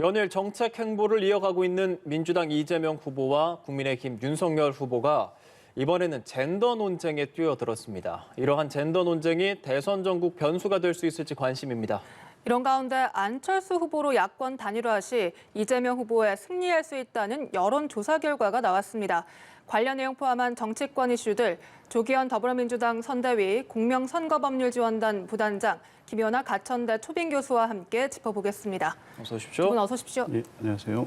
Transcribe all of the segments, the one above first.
연일 정책 행보를 이어가고 있는 민주당 이재명 후보와 국민의힘 윤석열 후보가 이번에는 젠더 논쟁에 뛰어들었습니다. 이러한 젠더 논쟁이 대선 전국 변수가 될 수 있을지 관심입니다. 이런 가운데 안철수 후보로 야권 단일화 시 이재명 후보에 승리할 수 있다는 여론조사 결과가 나왔습니다. 관련 내용 포함한 정치권 이슈들 조기현 더불어민주당 선대위 공명선거법률지원단 부단장 김연아 가천대 초빙 교수와 함께 짚어보겠습니다. 어서 오십시오. 두 분 어서 오십시오. 네, 안녕하세요.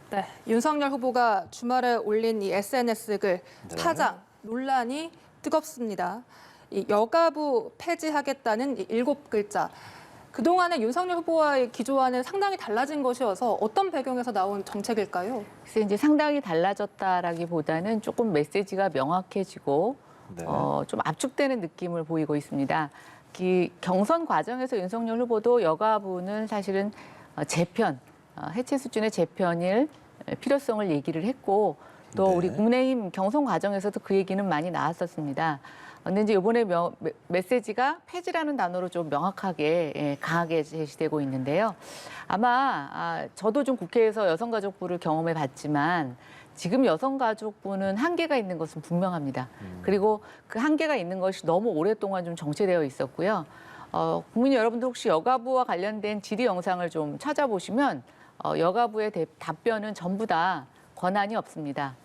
네, 윤석열 후보가 주말에 올린 이 SNS 글 파장 논란이 뜨겁습니다. 이 여가부 폐지하겠다는 이 7글자. 그동안의 윤석열 후보와의 기조와는 상당히 달라진 것이어서 어떤 배경에서 나온 정책일까요? 그래서 이제 상당히 달라졌다라기보다는 조금 메시지가 명확해지고 좀 압축되는 느낌을 보이고 있습니다. 경선 과정에서 윤석열 후보도 여가부는 사실은 재편, 해체 수준의 재편일 필요성을 얘기를 했고 또 우리 국민의힘 경선 과정에서도 그 얘기는 많이 나왔었습니다. 근데 이제 이번에 메시지가 폐지라는 단어로 좀 명확하게 강하게 제시되고 있는데요. 아마 저도 좀 국회에서 여성가족부를 경험해 봤지만 지금 여성가족부는 한계가 있는 것은 분명합니다. 그리고 그 한계가 있는 것이 너무 오랫동안 좀 정체되어 있었고요. 국민 여러분들 혹시 여가부와 관련된 질의 영상을 좀 찾아보시면 여가부의 답변은 전부 다 권한이 없습니다.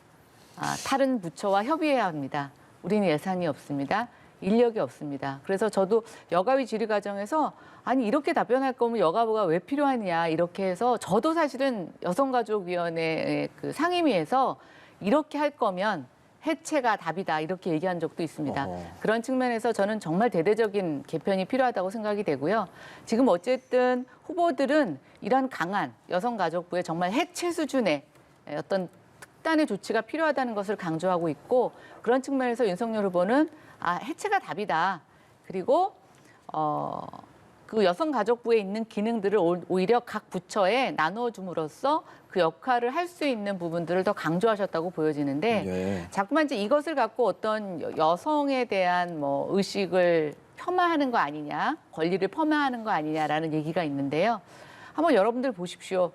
다른 부처와 협의해야 합니다. 우리는 예산이 없습니다. 인력이 없습니다. 그래서 저도 여가위 질의 과정에서 아니 이렇게 답변할 거면 여가부가 왜 필요하냐 이렇게 해서 저도 사실은 여성가족위원회 그 상임위에서 이렇게 할 거면 해체가 답이다 이렇게 얘기한 적도 있습니다. 그런 측면에서 저는 정말 대대적인 개편이 필요하다고 생각이 되고요. 지금 어쨌든 후보들은 이런 강한 여성가족부의 정말 해체 수준의 어떤 특단의 조치가 필요하다는 것을 강조하고 있고 그런 측면에서 윤석열 후보는 해체가 답이다. 그리고 그 여성가족부에 있는 기능들을 오히려 각 부처에 나눠줌으로써 그 역할을 할 수 있는 부분들을 더 강조하셨다고 보여지는데 자꾸만 이제 이것을 갖고 어떤 여성에 대한 의식을 폄하하는 거 아니냐, 권리를 폄하하는 거 아니냐라는 얘기가 있는데요. 한번 여러분들 보십시오.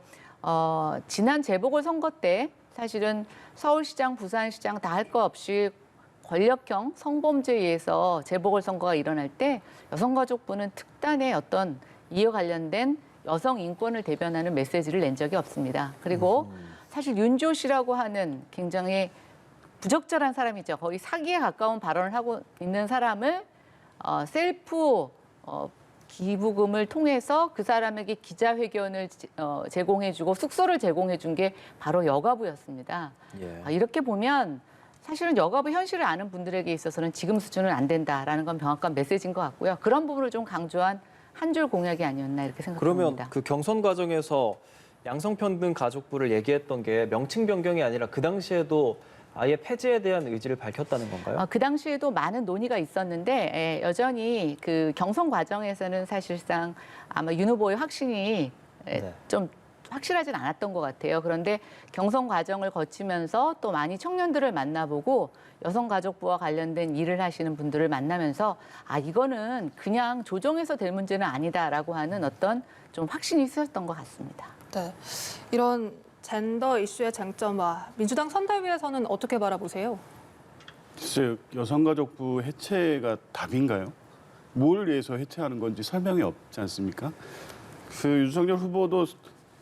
지난 재보궐선거 때 사실은 서울시장, 부산시장 다 할 거 없이 권력형 성범죄에 의해서 재보궐선거가 일어날 때 여성가족부는 특단의 어떤 이와 관련된 여성 인권을 대변하는 메시지를 낸 적이 없습니다. 그리고 사실 윤조 씨라고 하는 굉장히 부적절한 사람이죠. 거의 사기에 가까운 발언을 하고 있는 사람을 셀프 기부금을 통해서 그 사람에게 기자회견을 제공해주고 숙소를 제공해준 게 바로 여가부였습니다. 이렇게 보면 사실은 여가부 현실을 아는 분들에게 있어서는 지금 수준은 안 된다라는 건 명확한 메시지인 것 같고요. 그런 부분을 좀 강조한 한 줄 공약이 아니었나 이렇게 생각합니다. 그러면 그 경선 과정에서 양성평등 가족부를 얘기했던 게 명칭 변경이 아니라 그 당시에도 아예 폐지에 대한 의지를 밝혔다는 건가요? 그 당시에도 많은 논의가 있었는데 여전히 그 경선 과정에서는 사실상 아마 윤 후보의 확신이 좀 확실하진 않았던 것 같아요. 그런데 경선 과정을 거치면서 또 많이 청년들을 만나보고 여성가족부와 관련된 일을 하시는 분들을 만나면서 이거는 그냥 조정해서 될 문제는 아니다라고 하는 어떤 좀 확신이 있었던 것 같습니다. 네, 이런 젠더 이슈의 쟁점화 민주당 선대위에서는 어떻게 바라보세요? 글쎄요, 여성가족부 해체가 답인가요? 뭘 위해서 해체하는 건지 설명이 없지 않습니까? 그 윤석열 후보도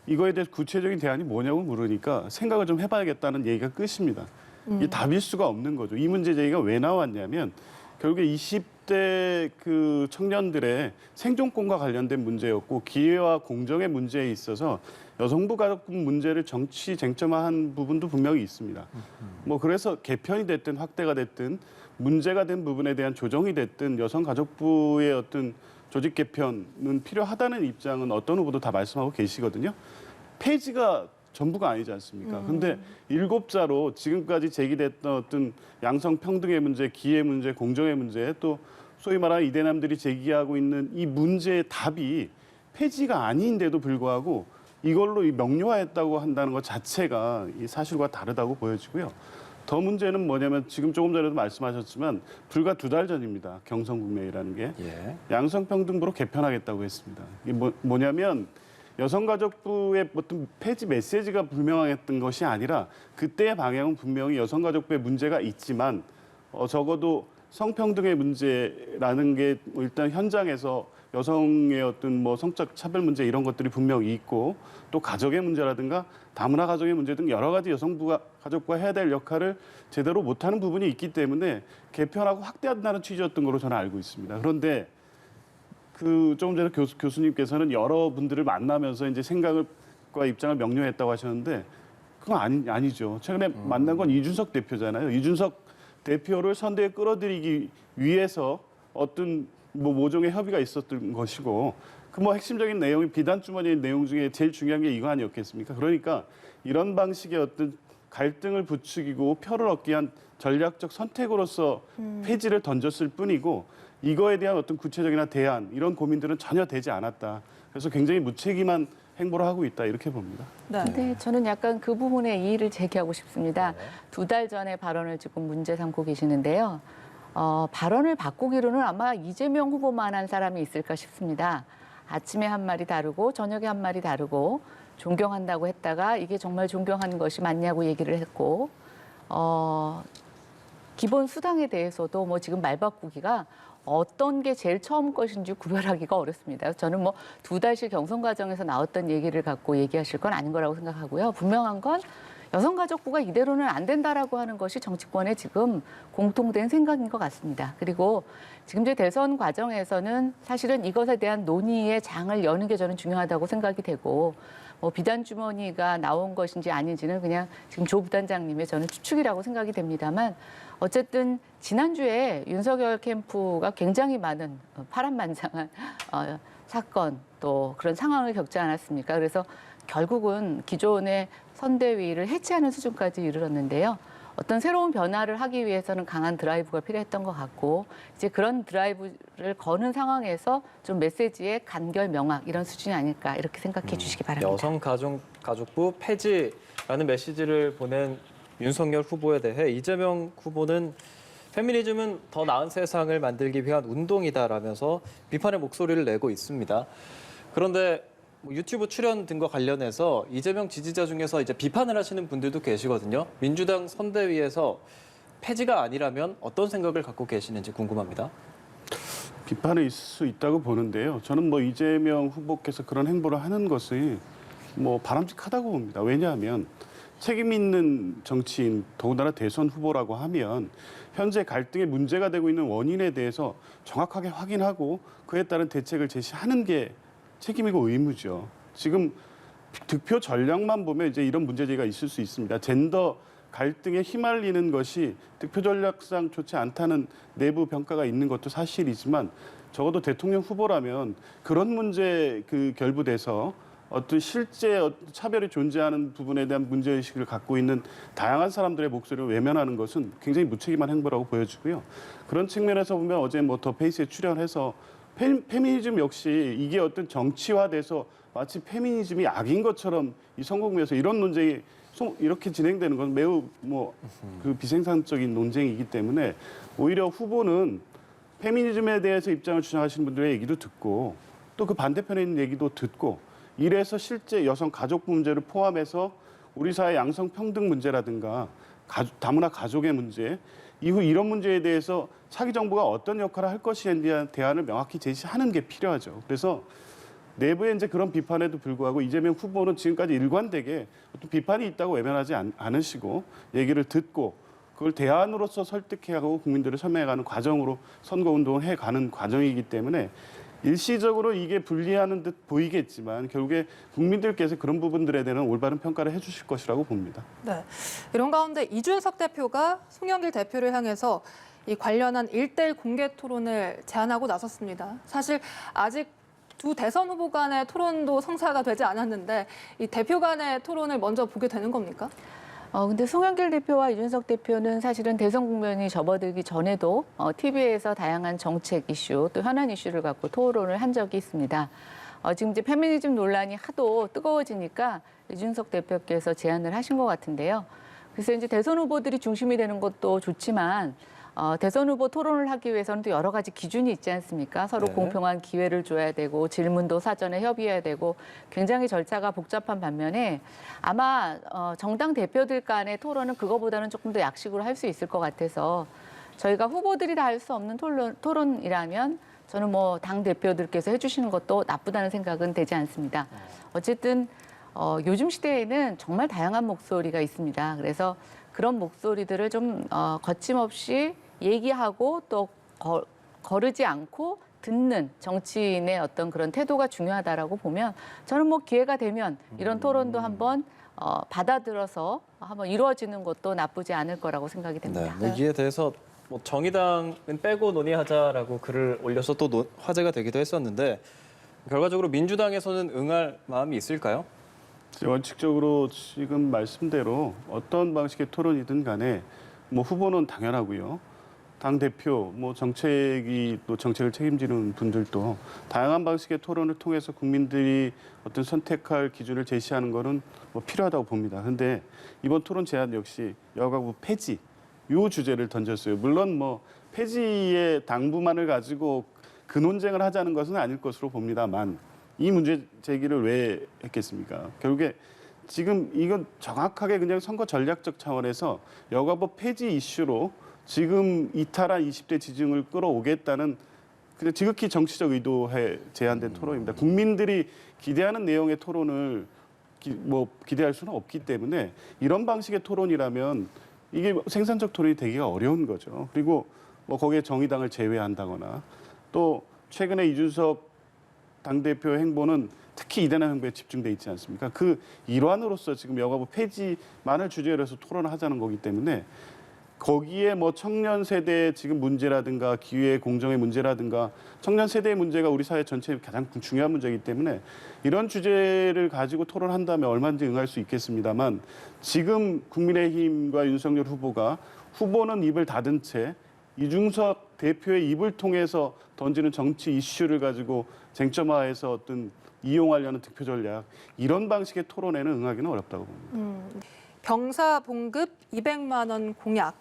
이거에 대해 구체적인 대안이 뭐냐고 물으니까 생각을 좀 해봐야겠다는 얘기가 끝입니다. 이게 답일 수가 없는 거죠. 이 문제 제기가 왜 나왔냐면 결국에 20대 그 청년들의 생존권과 관련된 문제였고 기회와 공정의 문제에 있어서 여성부 가족부 문제를 정치 쟁점화한 부분도 분명히 있습니다. 그래서 개편이 됐든 확대가 됐든 문제가 된 부분에 대한 조정이 됐든 여성가족부의 어떤 조직 개편은 필요하다는 입장은 어떤 후보도 다 말씀하고 계시거든요. 폐지가 전부가 아니지 않습니까? 근데 7자로 지금까지 제기됐던 어떤 양성평등의 문제, 기회 문제, 공정의 문제, 또 소위 말하는 이대남들이 제기하고 있는 이 문제의 답이 폐지가 아닌데도 불구하고 이걸로 명료화했다고 한다는 것 자체가 이 사실과 다르다고 보여지고요. 더 문제는 뭐냐면 지금 조금 전에도 말씀하셨지만 불과 2달 전입니다. 경선국면이라는 게 양성평등부로 개편하겠다고 했습니다. 이게 뭐냐면 여성가족부의 어떤 폐지 메시지가 불명했던 것이 아니라 그때의 방향은 분명히 여성가족부에 문제가 있지만 적어도 성평등의 문제라는 게 일단 현장에서 여성의 어떤 뭐 성적 차별 문제 이런 것들이 분명히 있고 또 가족의 문제라든가 다문화 가족의 문제 등 여러 가지 여성부가 가족부가 해야 될 역할을 제대로 못하는 부분이 있기 때문에 개편하고 확대한다는 취지였던 걸로 저는 알고 있습니다. 그런데 그 조금 전에 교수님께서는 여러분들을 만나면서 이제 생각과 입장을 명료했다고 하셨는데 그건 아니죠. 최근에 만난 건 이준석 대표잖아요. 이준석 대표를 선대에 끌어들이기 위해서 어떤 뭐 모종의 협의가 있었던 것이고 그 뭐 핵심적인 내용이 비단 주머니의 내용 중에 제일 중요한 게 이거 아니었겠습니까? 그러니까 이런 방식의 어떤 갈등을 부추기고 표를 얻기 위한 전략적 선택으로서 폐지를 던졌을 뿐이고 이거에 대한 어떤 구체적인 대안 이런 고민들은 전혀 되지 않았다. 그래서 굉장히 무책임한 행보를 하고 있다 이렇게 봅니다. 네. 네, 저는 약간 그 부분에 이의를 제기하고 싶습니다. 2달 전에 발언을 지금 문제 삼고 계시는데요. 발언을 바꾸기로는 아마 이재명 후보만 한 사람이 있을까 싶습니다. 아침에 한 말이 다르고 저녁에 한 말이 다르고 존경한다고 했다가 이게 정말 존경하는 것이 맞냐고 얘기를 했고 기본 수당에 대해서도 뭐 지금 말 바꾸기가 어떤 게 제일 처음 것인지 구별하기가 어렵습니다. 저는 뭐 2달씩 경선 과정에서 나왔던 얘기를 갖고 얘기하실 건 아닌 거라고 생각하고요. 분명한 건 여성가족부가 이대로는 안 된다라고 하는 것이 정치권의 지금 공통된 생각인 것 같습니다. 그리고 지금 이제 대선 과정에서는 사실은 이것에 대한 논의의 장을 여는 게 저는 중요하다고 생각이 되고 뭐 비단 주머니가 나온 것인지 아닌지는 그냥 지금 조 부단장님의 저는 추측이라고 생각이 됩니다만 어쨌든 지난주에 윤석열 캠프가 굉장히 많은 파란만장한 사건 또 그런 상황을 겪지 않았습니까? 그래서 결국은 기존의 선대위를 해체하는 수준까지 이르렀는데요. 어떤 새로운 변화를 하기 위해서는 강한 드라이브가 필요했던 것 같고 이제 그런 드라이브를 거는 상황에서 좀 메시지의 간결 명확 이런 수준이 아닐까 이렇게 생각해 주시기 바랍니다. 여성가족부 폐지라는 메시지를 보낸 윤석열 후보에 대해 이재명 후보는 페미니즘은 더 나은 세상을 만들기 위한 운동이다라면서 비판의 목소리를 내고 있습니다. 그런데 유튜브 출연 등과 관련해서 이재명 지지자 중에서 이제 비판을 하시는 분들도 계시거든요. 민주당 선대위에서 폐지가 아니라면 어떤 생각을 갖고 계시는지 궁금합니다. 비판이 있을 수 있다고 보는데요. 저는 뭐 이재명 후보께서 그런 행보를 하는 것이 뭐 바람직하다고 봅니다. 왜냐하면 책임 있는 정치인, 더군다나 대선 후보라고 하면 현재 갈등의 문제가 되고 있는 원인에 대해서 정확하게 확인하고 그에 따른 대책을 제시하는 게 책임이고 의무죠. 지금 득표 전략만 보면 이제 이런 문제제기가 있을 수 있습니다. 젠더 갈등에 휘말리는 것이 득표 전략상 좋지 않다는 내부 평가가 있는 것도 사실이지만 적어도 대통령 후보라면 그런 문제 결부돼서 어떤 실제 차별이 존재하는 부분에 대한 문제의식을 갖고 있는 다양한 사람들의 목소리를 외면하는 것은 굉장히 무책임한 행보라고 보여지고요. 그런 측면에서 보면 어제 뭐 더 페이스에 출연해서 페미니즘 역시 이게 어떤 정치화돼서 마치 페미니즘이 악인 것처럼 이 선거구에서 이런 논쟁이 이렇게 진행되는 건 매우 그 비생산적인 논쟁이기 때문에 오히려 후보는 페미니즘에 대해서 입장을 주장하시는 분들의 얘기도 듣고 또 그 반대편에 있는 얘기도 듣고 이래서 실제 여성 가족부 문제를 포함해서 우리 사회 양성 평등 문제라든가 다문화 가족의 문제 이후 이런 문제에 대해서 차기 정부가 어떤 역할을 할 것인지에 대한 대안을 명확히 제시하는 게 필요하죠. 그래서 내부에 이제 그런 비판에도 불구하고 이재명 후보는 지금까지 일관되게 어떤 비판이 있다고 외면하지 않으시고 얘기를 듣고 그걸 대안으로서 설득해가고 국민들을 설명해가는 과정으로 선거운동을 해가는 과정이기 때문에 일시적으로 이게 불리하는 듯 보이겠지만 결국에 국민들께서 그런 부분들에 대한 올바른 평가를 해주실 것이라고 봅니다. 네, 이런 가운데 이준석 대표가 송영길 대표를 향해서 이 관련한 1대1 공개 토론을 제안하고 나섰습니다. 사실 아직 두 대선 후보 간의 토론도 성사가 되지 않았는데 이 대표 간의 토론을 먼저 보게 되는 겁니까? 근데 송영길 대표와 이준석 대표는 사실은 대선 국면이 접어들기 전에도 TV에서 다양한 정책 이슈 또 현안 이슈를 갖고 토론을 한 적이 있습니다. 지금 이제 페미니즘 논란이 하도 뜨거워지니까 이준석 대표께서 제안을 하신 것 같은데요. 그래서 이제 대선 후보들이 중심이 되는 것도 좋지만 대선 후보 토론을 하기 위해서는 또 여러 가지 기준이 있지 않습니까? 서로 네. 공평한 기회를 줘야 되고 질문도 사전에 협의해야 되고 굉장히 절차가 복잡한 반면에 아마 정당 대표들 간의 토론은 그거보다는 조금 더 약식으로 할 수 있을 것 같아서 저희가 후보들이 다 할 수 없는 토론이라면 저는 뭐 당 대표들께서 해주시는 것도 나쁘다는 생각은 되지 않습니다. 어쨌든 요즘 시대에는 정말 다양한 목소리가 있습니다. 그래서 그런 목소리들을 좀 거침없이 얘기하고 또 거르지 않고 듣는 정치인의 어떤 그런 태도가 중요하다라고 보면 저는 뭐 기회가 되면 이런 토론도 한번 받아들여서 한번 이루어지는 것도 나쁘지 않을 거라고 생각이 됩니다. 네, 여기에 대해서 뭐 정의당은 빼고 논의하자라고 글을 올려서 또 화제가 되기도 했었는데 결과적으로 민주당에서는 응할 마음이 있을까요? 원칙적으로 지금 말씀대로 어떤 방식의 토론이든 간에 뭐 후보는 당연하고요. 당 대표, 뭐 정책이 또 정책을 책임지는 분들도 다양한 방식의 토론을 통해서 국민들이 어떤 선택할 기준을 제시하는 거는 뭐 필요하다고 봅니다. 그런데 이번 토론 제안 역시 여가부 폐지 이 주제를 던졌어요. 물론 뭐 폐지의 당부만을 가지고 그 논쟁을 하자는 것은 아닐 것으로 봅니다만 이 문제 제기를 왜 했겠습니까? 결국에 지금 이건 정확하게 그냥 선거 전략적 차원에서 여가부 폐지 이슈로 지금 이탈한 20대 지지층을 끌어오겠다는 그냥 지극히 정치적 의도에 제안된 토론입니다. 국민들이 기대하는 내용의 토론을 기대할 수는 없기 때문에 이런 방식의 토론이라면 이게 생산적 토론이 되기가 어려운 거죠. 그리고 뭐 거기에 정의당을 제외한다거나 또 최근에 이준석 당대표 행보는 특히 이대남 행보에 집중돼 있지 않습니까? 그 일환으로서 지금 여가부 폐지만을 주제로 해서 토론을 하자는 거기 때문에 거기에 뭐 청년 세대의 지금 문제라든가 기회 공정의 문제라든가 청년 세대의 문제가 우리 사회 전체의 가장 중요한 문제이기 때문에 이런 주제를 가지고 토론한다면 얼마든지 응할 수 있겠습니다만 지금 국민의힘과 윤석열 후보가 후보는 입을 닫은 채 이준석 대표의 입을 통해서 던지는 정치 이슈를 가지고 쟁점화해서 어떤 이용하려는 득표 전략 이런 방식의 토론에는 응하기는 어렵다고 봅니다. 병사 봉급 200만 원 공약.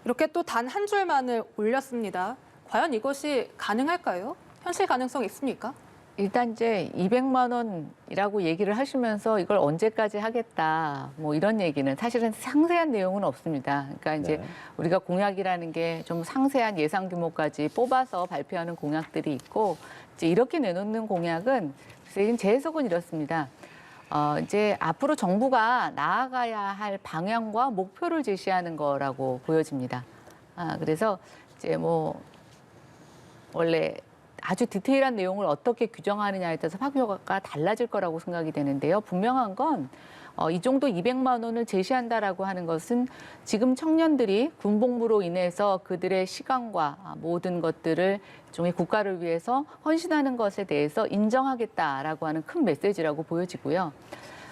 이렇게 또 단 한 줄만을 올렸습니다. 과연 이것이 가능할까요? 현실 가능성 있습니까? 일단 이제 200만 원이라고 얘기를 하시면서 이걸 언제까지 하겠다 뭐 이런 얘기는 사실은 상세한 내용은 없습니다. 그러니까 이제 네. 우리가 공약이라는 게 좀 상세한 예산 규모까지 뽑아서 발표하는 공약들이 있고 이제 이렇게 내놓는 공약은 글쎄 제 해석은 이렇습니다. 이제 앞으로 정부가 나아가야 할 방향과 목표를 제시하는 거라고 보여집니다. 그래서 이제 뭐 원래 아주 디테일한 내용을 어떻게 규정하느냐에 따라서 파급효과가 달라질 거라고 생각이 되는데요. 분명한 건 이 정도 200만 원을 제시한다라고 하는 것은 지금 청년들이 군복무로 인해서 그들의 시간과 모든 것들을 일종의 국가를 위해서 헌신하는 것에 대해서 인정하겠다라고 하는 큰 메시지라고 보여지고요.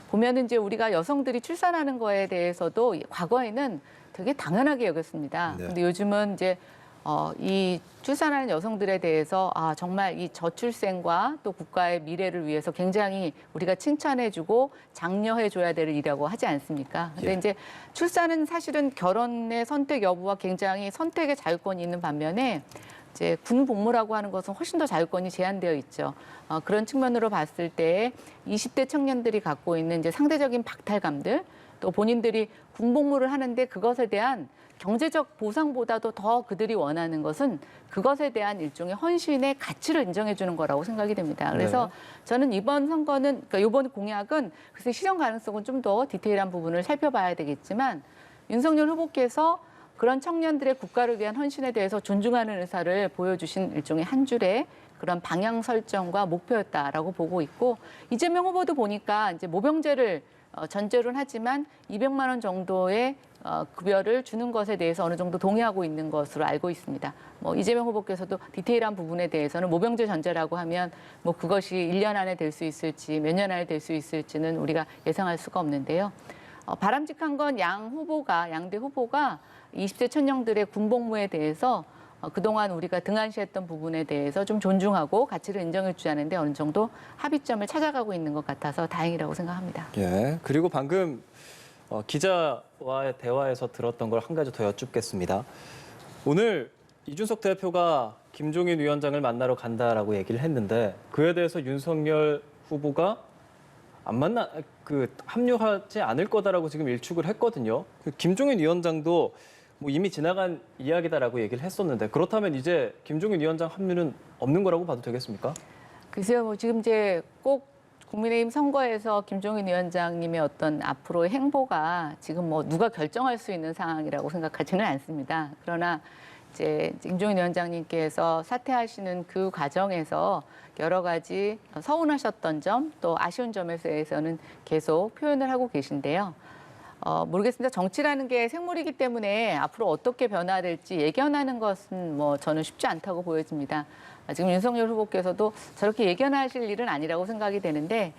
보면은 이제 우리가 여성들이 출산하는 거에 대해서도 과거에는 되게 당연하게 여겼습니다. 네. 근데 요즘은 이제 이 출산하는 여성들에 대해서 정말 이 저출생과 또 국가의 미래를 위해서 굉장히 우리가 칭찬해주고 장려해줘야 될 일이라고 하지 않습니까? 근데 이제 출산은 사실은 결혼의 선택 여부와 굉장히 선택의 자유권이 있는 반면에 이제 군 복무라고 하는 것은 훨씬 더 자유권이 제한되어 있죠. 그런 측면으로 봤을 때 20대 청년들이 갖고 있는 이제 상대적인 박탈감들 또 본인들이 군 복무를 하는데 그것에 대한 경제적 보상보다도 더 그들이 원하는 것은 그것에 대한 일종의 헌신의 가치를 인정해 주는 거라고 생각이 됩니다. 그래서 저는 이번 선거는, 그러니까 이번 공약은 글쎄 실현 가능성은 좀 더 디테일한 부분을 살펴봐야 되겠지만 윤석열 후보께서 그런 청년들의 국가를 위한 헌신에 대해서 존중하는 의사를 보여주신 일종의 한 줄의 그런 방향 설정과 목표였다라고 보고 있고 이재명 후보도 보니까 이제 모병제를 전제로는 하지만 200만 원 정도의 급여를 주는 것에 대해서 어느 정도 동의하고 있는 것으로 알고 있습니다. 뭐 이재명 후보께서도 디테일한 부분에 대해서는 모병제 전제라고 하면 뭐 그것이 1년 안에 될 수 있을지 몇 년 안에 될 수 있을지는 우리가 예상할 수가 없는데요. 바람직한 건 양대 후보가 20대 청년들의 군복무에 대해서 그동안 우리가 등한시했던 부분에 대해서 좀 존중하고 가치를 인정해 주자는데 어느 정도 합의점을 찾아가고 있는 것 같아서 다행이라고 생각합니다. 예. 그리고 방금 기자와의 대화에서 들었던 걸 한 가지 더 여쭙겠습니다. 오늘 이준석 대표가 김종인 위원장을 만나러 간다라고 얘기를 했는데 그에 대해서 윤석열 후보가 합류하지 않을 거다라고 지금 일축을 했거든요. 김종인 위원장도 뭐 이미 지나간 이야기다라고 얘기를 했었는데 그렇다면 이제 김종인 위원장 합류는 없는 거라고 봐도 되겠습니까? 글쎄요, 뭐 지금 이제 꼭 국민의힘 선거에서 김종인 위원장님의 어떤 앞으로의 행보가 지금 뭐 누가 결정할 수 있는 상황이라고 생각하지는 않습니다. 그러나 이제 김종인 위원장님께서 사퇴하시는 그 과정에서 여러 가지 서운하셨던 점, 또 아쉬운 점에 대해서는 계속 표현을 하고 계신데요. 모르겠습니다. 정치라는 게 생물이기 때문에 앞으로 어떻게 변화될지 예견하는 것은 뭐 저는 쉽지 않다고 보여집니다. 지금 윤석열 후보께서도 저렇게 예견하실 일은 아니라고 생각이 되는데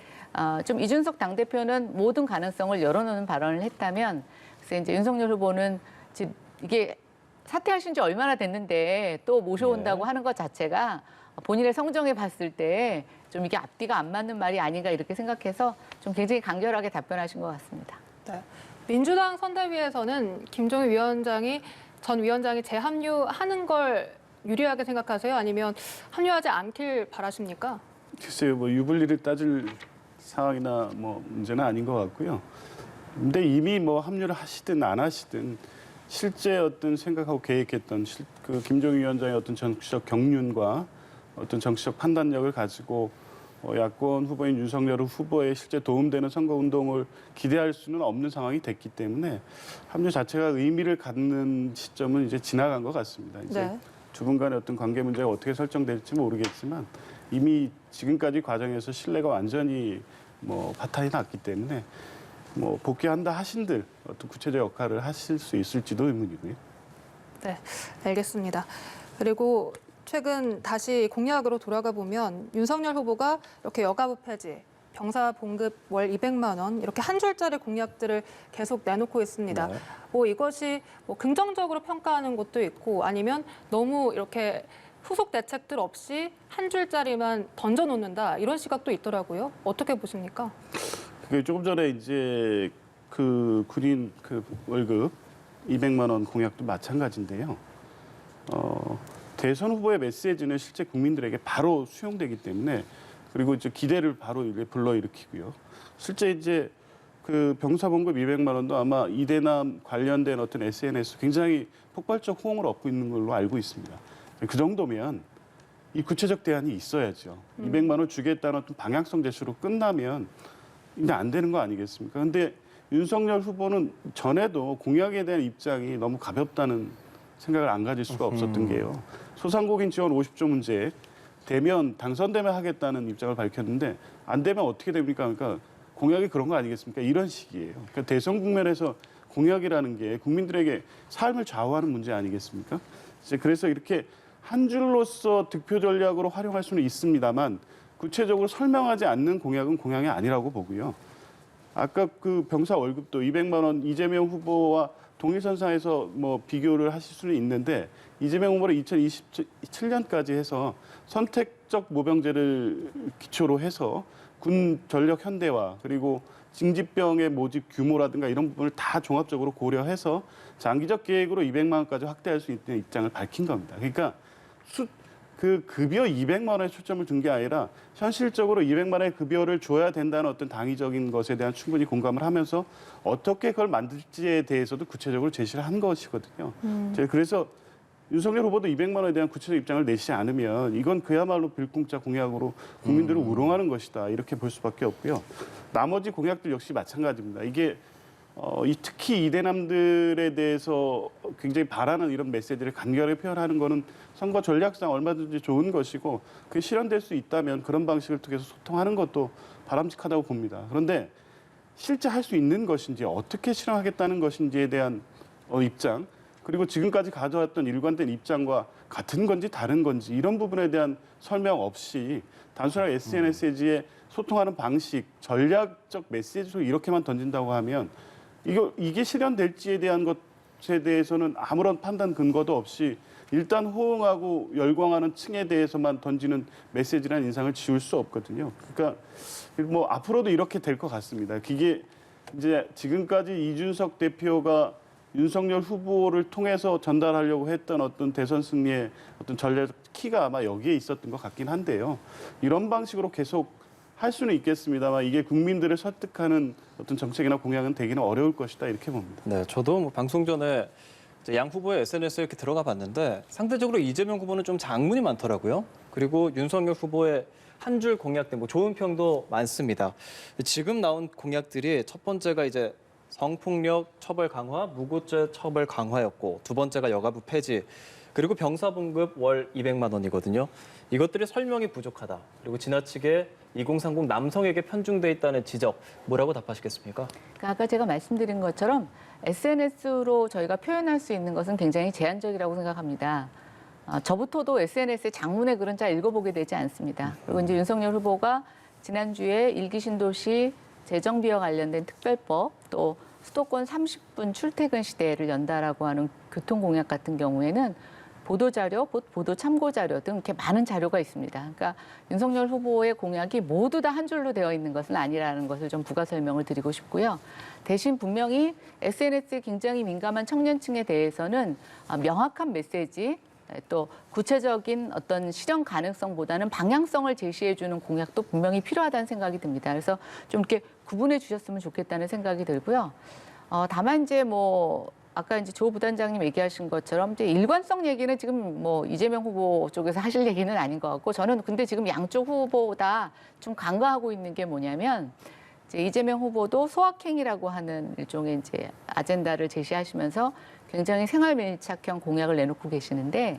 좀 이준석 당대표는 모든 가능성을 열어놓는 발언을 했다면 그래서 이제 윤석열 후보는 지금 이게 사퇴하신 지 얼마나 됐는데 또 모셔온다고 하는 것 자체가 본인의 성정에 봤을 때 좀 이게 앞뒤가 안 맞는 말이 아닌가 이렇게 생각해서 좀 굉장히 간결하게 답변하신 것 같습니다. 네. 민주당 선대위에서는 김종인 위원장이 전 위원장이 재합류하는 걸 유리하게 생각하세요? 아니면 합류하지 않길 바라십니까? 글쎄요, 뭐 유불리를 따질 상황이나 뭐 문제는 아닌 것 같고요. 근데 이미 뭐 합류를 하시든 안 하시든 실제 어떤 생각하고 계획했던 그 김종인 위원장의 어떤 정치적 경륜과 어떤 정치적 판단력을 가지고 야권 후보인 윤석열 후보에 실제 도움되는 선거운동을 기대할 수는 없는 상황이 됐기 때문에 합류 자체가 의미를 갖는 시점은 이제 지나간 것 같습니다. 이제 네. 두 분 간의 어떤 관계 문제가 어떻게 설정될지 모르겠지만 이미 지금까지 과정에서 신뢰가 완전히 뭐 바탕이 났기 때문에 뭐 복귀한다 하신들 어떤 구체적 역할을 하실 수 있을지도 의문이고요. 네, 알겠습니다. 그리고 최근 다시 공약으로 돌아가 보면 윤석열 후보가 이렇게 여가부 폐지, 병사 봉급 월 200만 원 이렇게 한 줄짜리 공약들을 계속 내놓고 있습니다. 네. 뭐 이것이 뭐 긍정적으로 평가하는 것도 있고 아니면 너무 이렇게 후속 대책들 없이 한 줄짜리만 던져놓는다 이런 시각도 있더라고요. 어떻게 보십니까? 그게 조금 전에 이제 그 군인 그 월급 200만 원 공약도 마찬가지인데요. 대선 후보의 메시지는 실제 국민들에게 바로 수용되기 때문에 그리고 이제 기대를 바로 불러일으키고요. 실제 이제 그 병사봉급 200만 원도 아마 이대남 관련된 어떤 SNS 굉장히 폭발적 호응을 얻고 있는 걸로 알고 있습니다. 그 정도면 이 구체적 대안이 있어야죠. 200만 원 주겠다는 어떤 방향성 제시로 끝나면 이제 안 되는 거 아니겠습니까? 근데 윤석열 후보는 전에도 공약에 대한 입장이 너무 가볍다는 생각을 안 가질 수가 없었던 게요. 소상공인 지원 50조 문제 되면 당선되면 하겠다는 입장을 밝혔는데 안 되면 어떻게 됩니까? 그러니까 공약이 그런 거 아니겠습니까? 이런 식이에요. 그러니까 대선 국면에서 공약이라는 게 국민들에게 삶을 좌우하는 문제 아니겠습니까? 이제 그래서 이렇게 한 줄로서 득표 전략으로 활용할 수는 있습니다만 구체적으로 설명하지 않는 공약은 공약이 아니라고 보고요. 아까 그 병사 월급도 200만 원 이재명 후보와 동일선상에서 뭐 비교를 하실 수는 있는데 이재명 후보를 2027년까지 해서 선택적 모병제를 기초로 해서 군 전력 현대화 그리고 징집병의 모집 규모라든가 이런 부분을 다 종합적으로 고려해서 장기적 계획으로 200만 원까지 확대할 수 있는 입장을 밝힌 겁니다. 그러니까 그 급여 200만 원에 초점을 둔 게 아니라 현실적으로 200만 원의 급여를 줘야 된다는 어떤 당위적인 것에 대한 충분히 공감을 하면서 어떻게 그걸 만들지에 대해서도 구체적으로 제시를 한 것이거든요. 그래서 윤석열 후보도 200만 원에 대한 구체적 입장을 내시지 않으면 이건 그야말로 빌공짜 공약으로 국민들을 우롱하는 것이다. 이렇게 볼 수밖에 없고요. 나머지 공약들 역시 마찬가지입니다. 이게 특히 이대남들에 대해서 굉장히 바라는 이런 메시지를 간결하게 표현하는 거는 선거 전략상 얼마든지 좋은 것이고 그게 실현될 수 있다면 그런 방식을 통해서 소통하는 것도 바람직하다고 봅니다. 그런데 실제 할 수 있는 것인지 어떻게 실현하겠다는 것인지에 대한 입장 그리고 지금까지 가져왔던 일관된 입장과 같은 건지 다른 건지 이런 부분에 대한 설명 없이 단순하게 SNS에 소통하는 방식, 전략적 메시지로 이렇게만 던진다고 하면 이게 실현될지에 대한 것에 대해서는 아무런 판단 근거도 없이 일단 호응하고 열광하는 층에 대해서만 던지는 메시지라는 인상을 지울 수 없거든요. 그러니까 뭐 앞으로도 이렇게 될 것 같습니다. 이게 이제 지금까지 이준석 대표가 윤석열 후보를 통해서 전달하려고 했던 어떤 대선 승리의 어떤 전략 키가 아마 여기에 있었던 것 같긴 한데요. 이런 방식으로 계속 할 수는 있겠습니다만 이게 국민들을 설득하는 어떤 정책이나 공약은 되기는 어려울 것이다 이렇게 봅니다. 네, 저도 뭐 방송 전에 이제 양 후보의 SNS에 이렇게 들어가 봤는데 상대적으로 이재명 후보는 좀 장문이 많더라고요. 그리고 윤석열 후보의 한 줄 공약들, 뭐 좋은 평도 많습니다. 지금 나온 공약들이 첫 번째가 이제 성폭력 처벌 강화, 무고죄 처벌 강화였고 두 번째가 여가부 폐지, 그리고 병사봉급 월 200만 원이거든요. 이것들이 설명이 부족하다. 그리고 지나치게 2030 남성에게 편중돼 있다는 지적, 뭐라고 답하시겠습니까? 그러니까 아까 제가 말씀드린 것처럼 SNS로 저희가 표현할 수 있는 것은 굉장히 제한적이라고 생각합니다. 저부터도 SNS에 장문의 글은 잘 읽어보게 되지 않습니다. 그리고 이제 윤석열 후보가 지난주에 일기 신도시 재정비와 관련된 특별법, 또 수도권 30분 출퇴근 시대를 연다라고 하는 교통공약 같은 경우에는 보도자료, 보도 참고자료 등 이렇게 많은 자료가 있습니다. 그러니까 윤석열 후보의 공약이 모두 다 한 줄로 되어 있는 것은 아니라는 것을 좀 부가 설명을 드리고 싶고요. 대신 분명히 SNS에 굉장히 민감한 청년층에 대해서는 명확한 메시지, 또 구체적인 어떤 실현 가능성보다는 방향성을 제시해주는 공약도 분명히 필요하다는 생각이 듭니다. 그래서 좀 이렇게 구분해 주셨으면 좋겠다는 생각이 들고요. 다만 이제 뭐 아까 이제 조 부단장님 얘기하신 것처럼 이제 일관성 얘기는 지금 뭐 이재명 후보 쪽에서 하실 얘기는 아닌 것 같고, 저는 근데 지금 양쪽 후보보다 좀 간과하고 있는 게 뭐냐면 이제 이재명 후보도 소확행이라고 하는 일종의 이제 아젠다를 제시하시면서 굉장히 생활 밀착형 공약을 내놓고 계시는데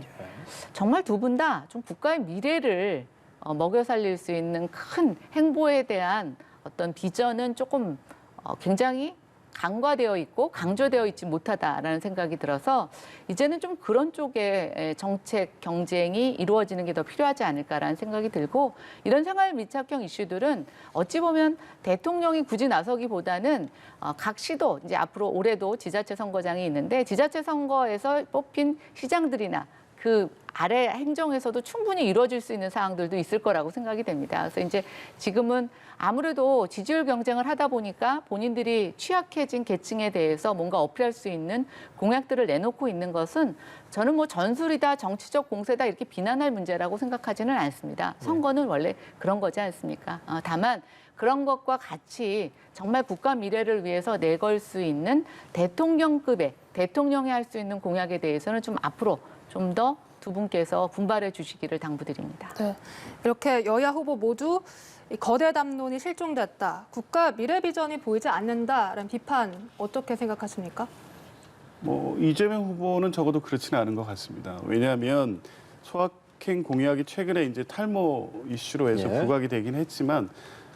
정말 두 분 다 좀 국가의 미래를 먹여 살릴 수 있는 큰 행보에 대한 어떤 비전은 조금 굉장히 간과되어 있고 강조되어 있지 못하다라는 생각이 들어서 이제는 좀 그런 쪽의 정책 경쟁이 이루어지는 게 더 필요하지 않을까라는 생각이 들고, 이런 생활 밀착형 이슈들은 어찌 보면 대통령이 굳이 나서기보다는 각 시도, 이제 앞으로 올해도 지자체 선거장이 있는데 지자체 선거에서 뽑힌 시장들이나 그 아래 행정에서도 충분히 이루어질 수 있는 사항들도 있을 거라고 생각이 됩니다. 그래서 이제 지금은 아무래도 지지율 경쟁을 하다 보니까 본인들이 취약해진 계층에 대해서 뭔가 어필할 수 있는 공약들을 내놓고 있는 것은 저는 뭐 전술이다, 정치적 공세다 이렇게 비난할 문제라고 생각하지는 않습니다. 선거는 원래 그런 거지 않습니까? 다만 그런 것과 같이 정말 국가 미래를 위해서 내걸 수 있는 대통령급의, 대통령이 할 수 있는 공약에 대해서는 좀 앞으로 좀 더 두 분께서 분발해 주시기를 당부드립니다. 네, 이렇게 여야 후보 모두 이 거대 담론이 실종됐다, 국가 미래 비전이 보이지 않는다라는 비판 어떻게 생각하십니까? 뭐 이재명 후보는 적어도 그렇지는 않은 것 같습니다. 왜냐하면 소확행 공약이 최근에 이제 탈모 이슈로 해서 예. 부각이 되긴 했지만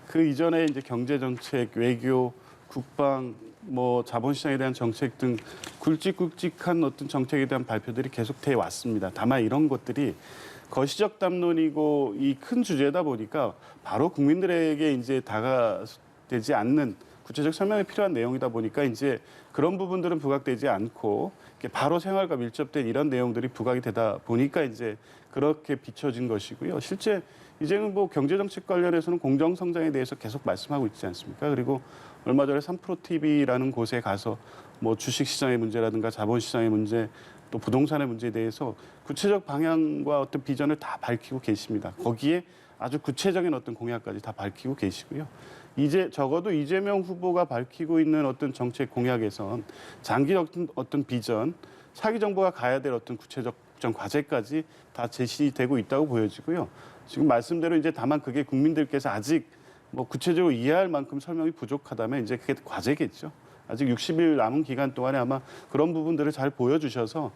그 이전에 이제 경제 정책, 외교, 국방, 뭐 자본시장에 대한 정책 등 굵직굵직한 어떤 정책에 대한 발표들이 계속 돼 왔습니다. 다만 이런 것들이 거시적 담론이고 이 큰 주제다 보니까 바로 국민들에게 이제 다가되지 않는 구체적 설명이 필요한 내용이다 보니까 이제 그런 부분들은 부각되지 않고 바로 생활과 밀접된 이런 내용들이 부각이 되다 보니까 이제 그렇게 비춰진 것이고요. 실제 이재명 후보 경제정책 관련해서는 공정성장에 대해서 계속 말씀하고 있지 않습니까? 그리고 얼마 전에 3프로TV라는 곳에 가서 뭐 주식시장의 문제라든가 자본시장의 문제, 또 부동산의 문제에 대해서 구체적 방향과 어떤 비전을 다 밝히고 계십니다. 거기에 아주 구체적인 어떤 공약까지 다 밝히고 계시고요. 이제 적어도 이재명 후보가 밝히고 있는 어떤 정책 공약에선 장기적 어떤 비전, 차기 정부가 가야 될 어떤 구체적 과제까지 다 제시되고 있다고 보여지고요. 지금 말씀대로 이제 다만 그게 국민들께서 아직 뭐 구체적으로 이해할 만큼 설명이 부족하다면 이제 그게 과제겠죠. 아직 60일 남은 기간 동안에 아마 그런 부분들을 잘 보여주셔서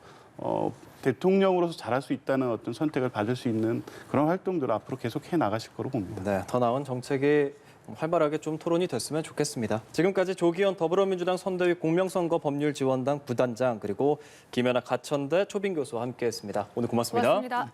대통령으로서 잘할 수 있다는 어떤 선택을 받을 수 있는 그런 활동들을 앞으로 계속 해 나가실 거로 봅니다. 네, 더 나은 정책이 활발하게 좀 토론이 됐으면 좋겠습니다. 지금까지 조기현 더불어민주당 선대위 공명선거 법률지원단 부단장, 그리고 김연아 가천대 초빙 교수와 함께했습니다. 오늘 고맙습니다. 고맙습니다.